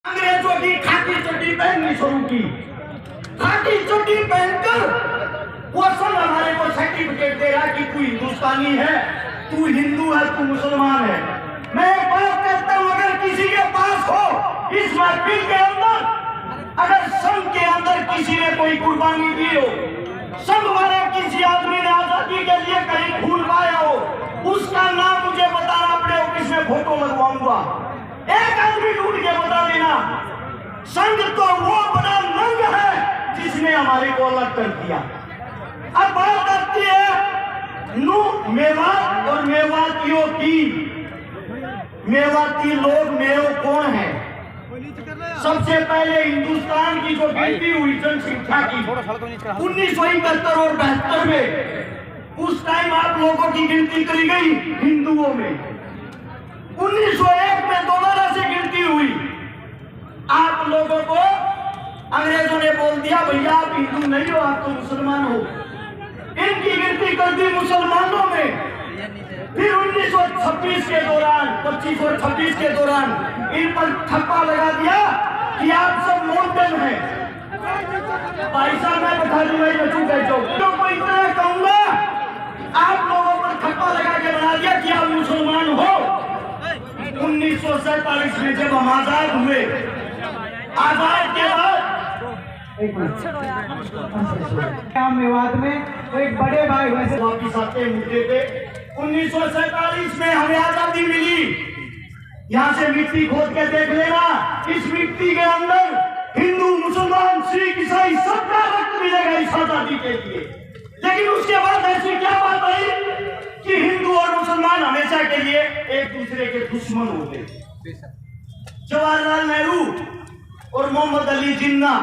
अंग्रेजों की खाकी चड्डी पहननी शुरू की। खाकी चड्डी पहनकर वो सब हमारे को सर्टिफिकेट दे रहा कि तू हिंदुस्तानी है, तू हिंदू है, तू मुसलमान है। मैं एक बात कहता हूं, अगर किसी के पास हो इस महफिल के अंदर, अगर संघ के अंदर किसी ने कोई कुर्बानी दी हो, संघ वाले किसी आदमी ने आजादी के लिए कहीं खून पाया हो, उसका नाम मुझे बताना पड़े, ऑफिस में फोटो लगवाऊंगा। एक आदमी ढूंढ के बता देना। संघ तो वो बड़ा नंग है जिसने हमारे को अलग कर दिया। अब बात आती है मेवात और मेवातियों की। मेवाती लोग मेव कौन है? सबसे पहले हिंदुस्तान की जो गिनती हुई जनसंख्या की 1971 और 72 में, उस टाइम आप लोगों की गिनती करी गई हिंदुओं में। 1901 में दोबारा से गिनती हुई। आप लोगों को अंग्रेजों ने बोल दिया भैया आप हिंदू नहीं हो, आप तो मुसलमान हो। इनकी गिनती कर दी मुसलमानों में। फिर 1926 के दौरान, 25 और 26 के दौरान इन पर ठप्पा लगा दिया कि आप सब मोमडन हैं। भाई साहब मैं बता दूंगा तो कोई इतना कहूंगा, आप लोगों पर ठप्पा लगा के बना दिया कि आप मुसलमान हो। 1947 में जब हम आजाद हुए, आजाद के बाद मेवात में तो एक बड़े भाई वैसे वापिस आते मुद्दे पे, 1947 में हमें आजादी मिली। यहाँ से मिट्टी खोद के देख लेना, इस मिट्टी के अंदर हिंदू मुसलमान सिख ईसाई सबका रक्त मिलेगा इस आजादी के लिए। लेकिन उसके बाद ऐसी क्या बात आई कि हिंदू और मुसलमान हमेशा के लिए एक दूसरे के दुश्मन हो गए। जवाहरलाल नेहरू और मोहम्मद अली जिन्ना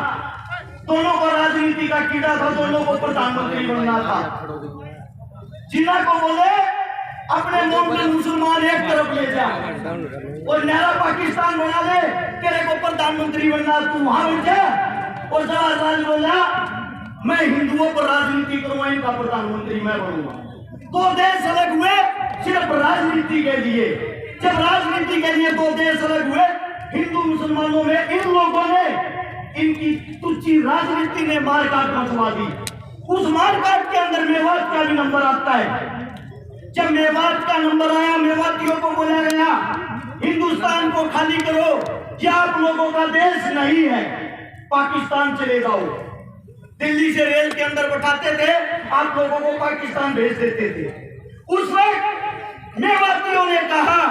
दोनों को राजनीति का कीड़ा था, दोनों को प्रधानमंत्री बनना था। जिन्ना को बोले अपने मोमडन मुसलमान एक तरफ ले जा और नया पाकिस्तान बना ले, तेरे को प्रधानमंत्री बनना, तू वहां बैठ जा। और जवाहरलाल बोला मैं हिंदुओं पर राजनीति करूंगा, इनका प्रधानमंत्री मैं बनूंगा। दो देश अलग हुए सिर्फ राजनीति के लिए। जब राजनीति के लिए दो देश अलग हुए, हिंदू मुसलमानों में इन लोगों ने इनकी तुच्छी राजनीति ने मारकाट मचवा दी। उस मारकाट के अंदर मेवात का भी नंबर आता है। जब मेवात का नंबर आया, मेवातियों को बोला गया हिंदुस्तान को खाली करो, क्या आप लोगों का देश नहीं है, पाकिस्तान चले जाओ। दिल्ली से रेल के अंदर बैठाते थे, आप लोगों को पाकिस्तान भेज देते थे। उस वक्त मेवातियों ने कहा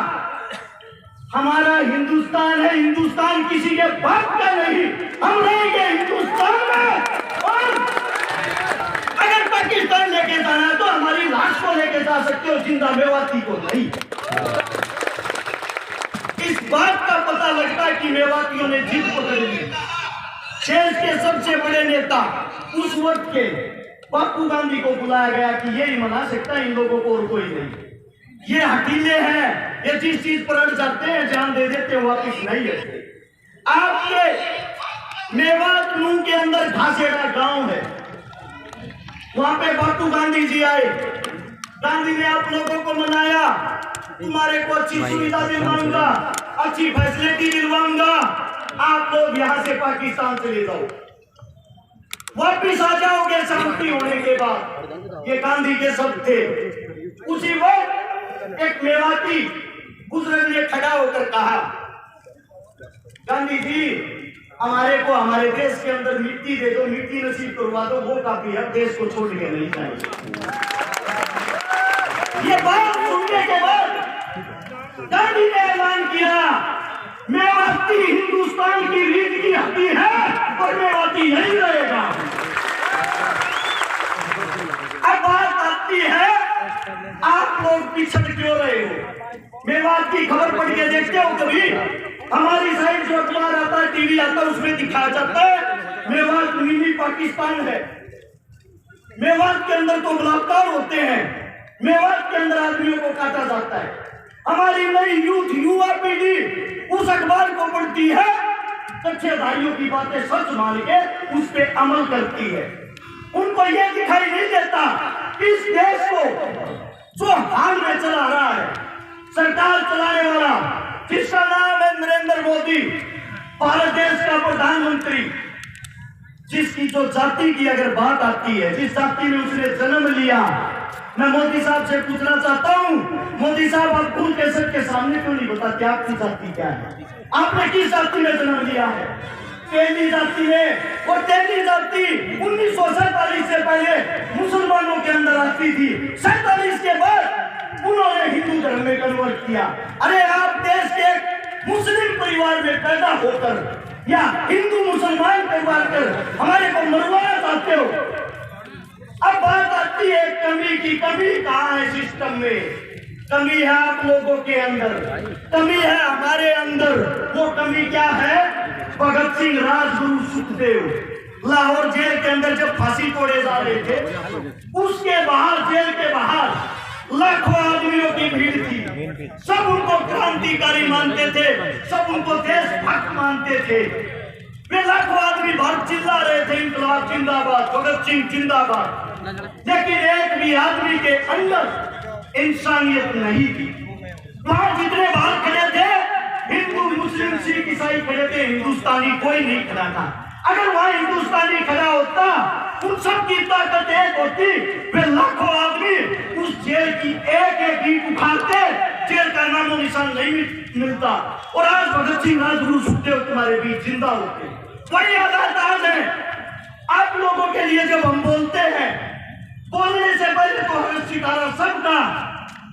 हमारा हिंदुस्तान है, हिंदुस्तान किसी के बाप का नहीं, हम रहेंगे हिंदुस्तान में। और अगर पाकिस्तान लेके जाना है तो हमारी लाश को लेके जा सकते हो, जिंदा मेवाती को नहीं। इस बात का पता लगता है कि मेवातियों ने जिद पकड़ ली। देश के सबसे बड़े नेता उस वक्त के बापू गांधी को बुलाया गया कि ये ही मना सकता है इन लोगों को और कोई नहीं। ये हकीले हैं, ये जिस चीज पर अड़ जाते हैं जान दे देते हैं, वापिस नहीं है। आपके मेवात नूह के अंदर घासेड़ा गांव है, वहां पे बापू गांधी जी आए। गांधी ने आप लोगों को मनाया, तुम्हारे को अच्छी सुविधा दिलवाऊंगा, अच्छी फैसिलिटी दिलवाऊंगा, आप लोग यहाँ से पाकिस्तान चले जाओ, वापिस आ जाओगे शांति होने के बाद। ये गांधी के शब्द थे। उसी वक्त एक मेवाती गुजर ने खड़ा होकर कहा गांधी जी हमारे को हमारे देश के अंदर मिट्टी दे दो, मिट्टी नसीब करवा दो, वो काफी है, देश को छोड़ के नहीं चाहिए। ये बात सुनने के बाद गांधी ने ऐलान किया मेवाती हिंदुस्तान की रीढ़ की हड्डी है और मेवाती यही रहेगा। अब बात आती है आप लोग पिछड़ क्यों रहे हो? मेवात की खबर पढ़ के देखते हो कभी? हमारी साइड जो अखबार आता है, टीवी आता है, उसमें दिखाया जाता है मेवात मिनी पाकिस्तान है। मेवात के अंदर तो बलात्कार होते हैं, मेवात के अंदर आदमियों को काटा जाता है। हमारी नई यूथ युवा पीढ़ी उस अखबार को पढ़ती है, सच्चे भाइयों की बातें सच मान के उस पर अमल करती है। उनको यह दिखाई नहीं देता इस देश को जो हाल में चला रहा है, सरकार चलाने वाला जिसका नाम है नरेंद्र मोदी, भारत देश का प्रधानमंत्री, जिसकी जो जाति की अगर बात आती है, जिस जाति में उसने जन्म लिया, मैं मोदी साहब से पूछना चाहता हूं, मोदी साहब आप खुल के सबके सामने क्यों नहीं बताते आपकी जाति क्या है? आपने किस जाति में जन्म लिया है? तेली जाति में। और तेली जाति 1947 से पहले मुसलमानों के अंदर आती थी, 47 के बाद उन्होंने हिंदू धर्म में कन्वर्ट किया। अरे आप देश के एक मुस्लिम परिवार में पैदा होकर या हिंदू मुसलमान परिवार कर हमारे को मरवाना चाहते हो। अब बात आती है कमी की। कमी कहाँ है सिस्टम में? कमी है आप लोगों के अंदर, कमी है हमारे अंदर। वो कमी क्या है? भगत सिंह, राजगुरु, सुखदेव लाहौर जेल के अंदर जब फांसी तोड़े जा रहे थे, उसके बाहर, जेल के बाहर लाखों आदमियों की भीड़ थी। सब उनको क्रांतिकारी मानते थे, सब उनको देशभक्त मानते थे। वे लाखों आदमी बाहर चिल्ला रहे थे, इंकलाब जिंदाबाद, भगत सिंह जिंदाबाद। लेकिन एक भी आदमी के अंदर इंसानियत नहीं थी। वहां जितने बाहर खड़े थे, हिंदू, मुस्लिम, सिख, ईसाई खड़े थे, हिंदुस्तानी कोई नहीं खड़ा था। अगर वहां हिंदुस्तानी खड़ा होता, उन सब की ताकत एक होती, वे लाखों आदमी उस जेल की एक एक ईंट उखाड़ते, जेल का नामो निशान नहीं मिलता, और आज भगत सिंह, राजगुरु, सुखदेव तुम्हारे बीच जिंदा होते। वही हालात आज है आप लोगों के लिए। जब हम बोलते हैं, बोलने से पहले तो हमें सितारा सबका,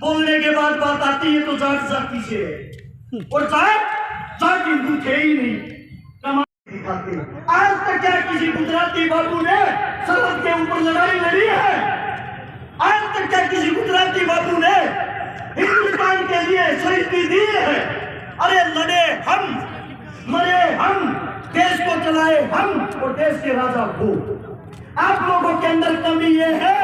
बोलने के बाद बात आती है तो जाट जाति से है, और जाट हिंदू थे ही नहीं। दिखाते आज तक क्या किसी गुजराती बाबू ने सरहद के ऊपर लड़ाई लड़ी है? आज तक क्या किसी गुजराती बाबू ने हिंदुस्तान के लिए शहीदी दी है? अरे लड़े हम, मरे हम, देश को चलाए हम, और देश के राजा वो। आप लोगों के अंदर कमी ये है,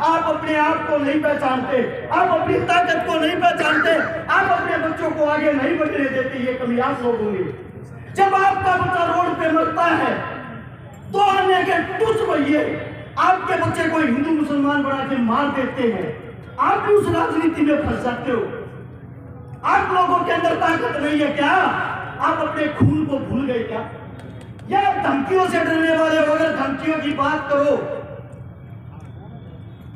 आप अपने आप को नहीं पहचानते, आप अपनी ताकत को नहीं पहचानते, आप अपने बच्चों को आगे नहीं बढ़ने देते। ये कमी आप लोगों में। जब आपका बच्चा रोड पे मरता है तो अन्य के तुच्छ भैये आपके बच्चे को हिंदू मुसलमान बना के मार देते हैं। आप भी उस राजनीति में फंस जाते हो। आप लोगों के अंदर ताकत नहीं है क्या? आप अपने खून को भूल गए क्या? या आप धमकियों से डरने वाले हो? अगर धमकियों की बात करो,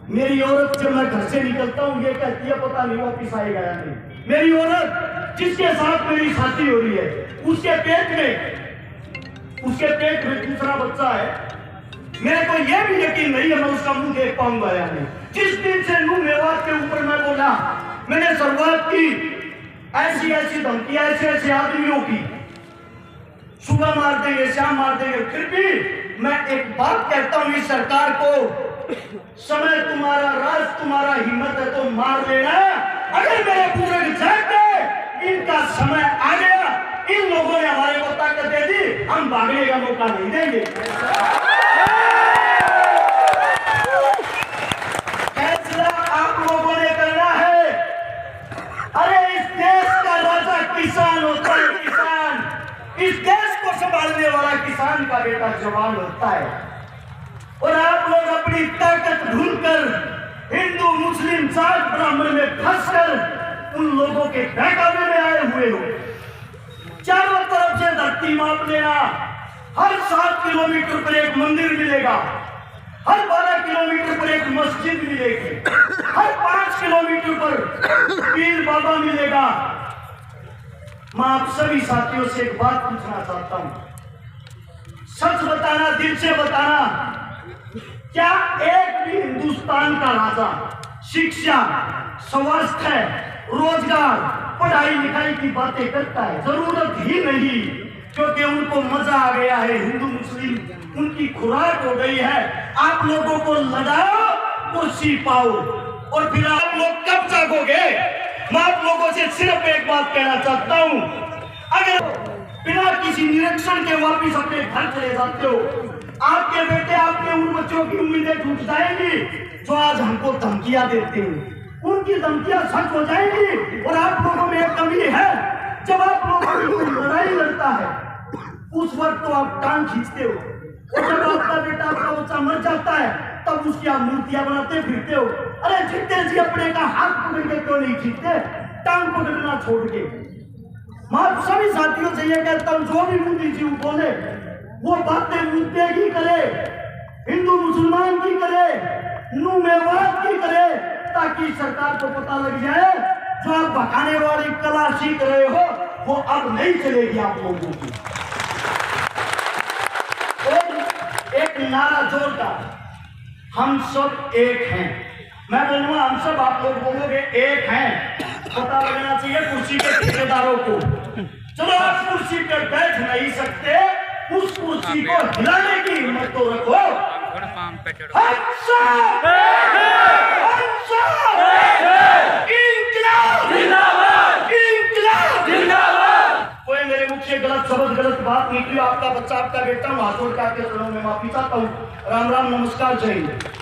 मेरी औरत जब मैं घर से निकलता हूं ये कहती है पता नहीं वापिस आएगा या नहीं। मेरी औरत जिसके साथ मेरी शादी हो रही है, उसके पेट में दूसरा बच्चा है। मेरे को यह भी यकीन नहीं है मैं उसका मुंह देख पाऊंगा या नहीं। जिस दिन से नूह मेवात के ऊपर मैं बोला, मैंने शुरुआत की, ऐसी ऐसी धमकियां ऐसे ऐसे आदमियों की, सुबह मार देंगे, शाम मार देंगे। फिर भी मैं एक बात कहता हूं इस सरकार को, समय तुम्हारा, राज तुम्हारा, हिम्मत है तो मार लेना। अगर मेरे बुजुर्ग जाग गए, इनका समय आ गया, इन लोगों ने हमारे को ताकत दे दी, हम भागने का मौका नहीं देंगे। फैसला आप लोगों ने करना है। अरे इस देश का राजा किसान होता है, किसान। इस देश को संभालने वाला किसान का बेटा जवान होता है। और आप लोग अपनी ताकत भूलकर हिंदू, मुस्लिम, जाट, ब्राह्मण में फंसकर उन लोगों के बहकावे में आए हुए हो। चारों तरफ से धरती माप लेना। हर 7 किलोमीटर पर एक मंदिर मिलेगा, हर 12 किलोमीटर पर एक मस्जिद मिलेगी, हर 5 किलोमीटर पर पीर बाबा मिलेगा। मैं आप सभी साथियों से एक बात पूछना चाहता हूं, सच बताना, दिल से बताना, क्या एक भी हिंदुस्तान का राजा शिक्षा, स्वास्थ्य, रोजगार, पढ़ाई लिखाई की बातें करता है? जरूरत ही नहीं, क्योंकि उनको मजा आ गया है। हिंदू मुस्लिम उनकी खुराक हो गई है। आप लोगों को लड़ाओ, कुर्सी पाओ, और फिर आप लोग कब जागोगे? मैं आप लोगों से सिर्फ एक बात कहना चाहता हूं, अगर बिना किसी निरीक्षण के वापिस अपने घर चले जाते हो, आपके बेटे, आपके उन बच्चों की उम्मीदें टूट जाएंगी जो आज हमको धमकियां देते हैं। उनकी धमकियां सच हो जाएंगी। और आप लोगों में एक कमी है, जब आप लोगों की कोई लड़ाई लड़ता है उस वक्त तो आप टांग खींचते हो, और जब आपका बेटा, आपका बच्चा मर जाता है तब उसकी आप मूर्तियां बनाते फिरते हो। अरे जितने जी अपने का हाथ पकड़ के क्यों नहीं खींचते, टांग पकड़ना छोड़ के? मैं सभी साथियों से ये कहता हूं, जो भी मोदी जी बोले वो बातें मुद्दे की करे, हिंदू मुसलमान की करे, नू मेवात की करे, ताकि सरकार को पता लग जाए जो आप भगाने वाली कला सीख रहे हो वो अब नहीं चलेगी आप लोगों की। एक नारा जोरदार, हम सब एक हैं। मैं बोलूंगा हम सब, आप लोग बोलोगे एक हैं। पता लगना चाहिए कुर्सी के ठेकेदारों को। चलो आप कुर्सी पर बैठ नहीं सकते, उस कुर्सी को हिलाने की हिम्मत तो रखो। कोई मेरे मुख से गलत शब्द गलत बात निकली, आपका बच्चा आपका बेटा, हाथ जोड़ के आपके चरणों में माफी चाहता हूँ। राम राम, नमस्कार, जय हिंद।